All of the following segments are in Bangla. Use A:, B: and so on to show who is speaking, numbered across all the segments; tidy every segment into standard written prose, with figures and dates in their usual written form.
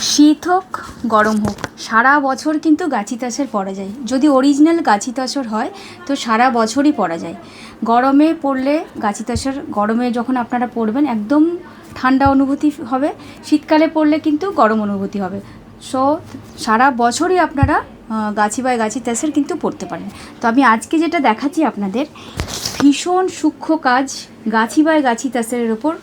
A: শীত হোক গরম হোক সারা বছর কিন্তু গাছি তাসের পরা যায়। যদি অরিজিনাল গাছি তাসর হয় তো সারা বছরই পরা যায়। গরমে পরলে গাছি তাসের গরমে যখন আপনারা পরবেন একদম ঠান্ডা অনুভূতি হবে, শীতকালে পরলে কিন্তু গরম অনুভূতি হবে। সো সারা বছরই আপনারা গাছি বাই গাছি তাসের কিন্তু পরতে পারেন। তো আমি আজকে যেটা দেখাচ্ছি আপনাদের ভীষণ সূক্ষ্ম কাজ গাছি বাই গাছি তাসের ওপর।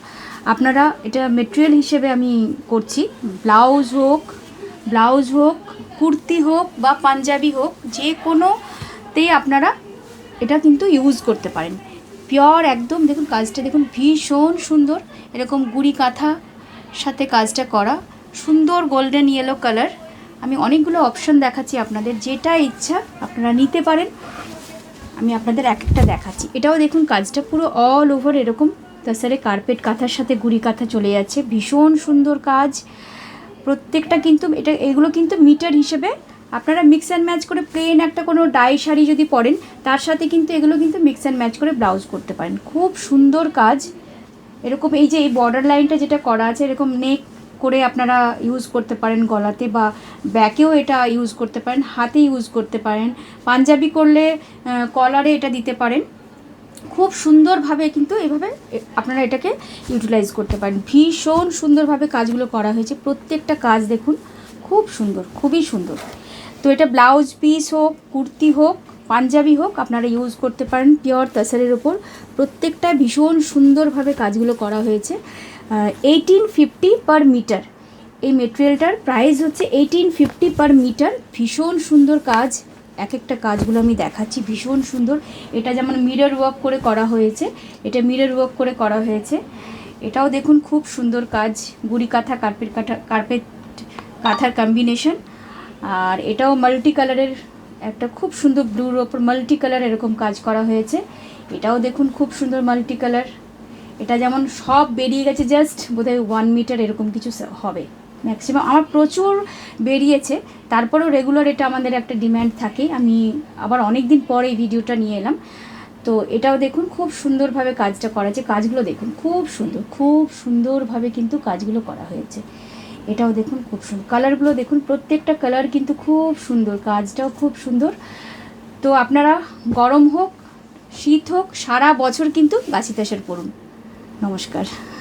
A: আপনারা এটা মেটেরিয়াল হিসেবে আমি করছি, ব্লাউজ হোক কুর্তি হোক বা পাঞ্জাবি হোক, যে কোনোতেই আপনারা এটা কিন্তু ইউজ করতে পারেন। পিওর একদম দেখুন কাজটা, দেখুন ভীষণ সুন্দর, এরকম গুড়ি কাঁথা সাথে কাজটা করা, সুন্দর গোল্ডেন ইয়েলো কালার। আমি অনেকগুলো অপশন দেখাচ্ছি আপনাদের, যেটা ইচ্ছা আপনারা নিতে পারেন। আমি আপনাদের এক একটা দেখাচ্ছি। এটাও দেখুন কাজটা পুরো অল ওভার এরকম তাছাড়া কার্পেট কাঁথার সাথে গুড়ি কাঁথা চলে যাচ্ছে, ভীষণ সুন্দর কাজ প্রত্যেকটা। কিন্তু এগুলো কিন্তু মিটার হিসেবে আপনারা মিক্স অ্যান্ড ম্যাচ করে প্লেন একটা কোনো ডাই শাড়ি যদি পরেন তার সাথে কিন্তু এগুলো কিন্তু মিক্স অ্যান্ড ম্যাচ করে ব্লাউজ করতে পারেন। খুব সুন্দর কাজ। এরকম এই যে এই বর্ডার লাইনটা যেটা করা আছে এরকম নেক করে আপনারা ইউজ করতে পারেন, গলাতে বা ব্যাকেও এটা ইউজ করতে পারেন, হাতে ইউজ করতে পারেন, পাঞ্জাবি করলে কলারে এটা দিতে পারেন। খুব সুন্দরভাবে কিন্তু এভাবে আপনারা এটাকে ইউটিলাইজ করতে পারেন। ভীষণ সুন্দরভাবে কাজগুলো করা হয়েছে, প্রত্যেকটা কাজ দেখুন খুব সুন্দর, খুবই সুন্দর। তো এটা ব্লাউজ পিস হোক, কুর্তি হোক, পাঞ্জাবি হোক, আপনারা ইউজ করতে পারেন পিওর তাসারের ওপর। প্রত্যেকটা ভীষণ সুন্দরভাবে কাজগুলো করা হয়েছে। 1850 পার মিটার এই মেটেরিয়ালটার প্রাইস হচ্ছে 1850 পার মিটার। ভীষণ সুন্দর কাজ, এক একটা কাজগুলো আমি দেখাচ্ছি ভীষণ সুন্দর। এটা যেমন মিরর ওয়ার্ক করে করা হয়েছে, এটা মিরর ওয়ার্ক করে করা হয়েছে। এটাও দেখুন খুব সুন্দর কাজ, গুড়ি কাঁথা কার্পেট কাঁথার কম্বিনেশন। আর এটাও মাল্টি কালারের একটা খুব সুন্দর ব্লুর ওপর মাল্টি কালার এরকম কাজ করা হয়েছে। এটাও দেখুন খুব সুন্দর মাল্টি কালার। এটা যেমন সব বেরিয়ে গেছে, জাস্ট বোধহয় 1 মিটার এরকম কিছু হবে ম্যাক্সিমাম। আমার প্রচুর বেরিয়েছে, তারপরেও রেগুলার এটা আমাদের একটা ডিম্যান্ড থাকে। আমি আবার অনেক দিন পরে এই ভিডিওটা নিয়ে এলাম। তো এটাও দেখুন খুব সুন্দরভাবে কাজটা করা আছে। কাজগুলো দেখুন খুব সুন্দর, খুব সুন্দরভাবে কিন্তু কাজগুলো করা হয়েছে। এটাও দেখুন খুব সুন্দর, কালারগুলো দেখুন প্রত্যেকটা কালার কিন্তু খুব সুন্দর, কাজটাও খুব সুন্দর। তো আপনারা গরম হোক শীত হোক সারা বছর কিন্তু গাছি তাসের পরুন। নমস্কার।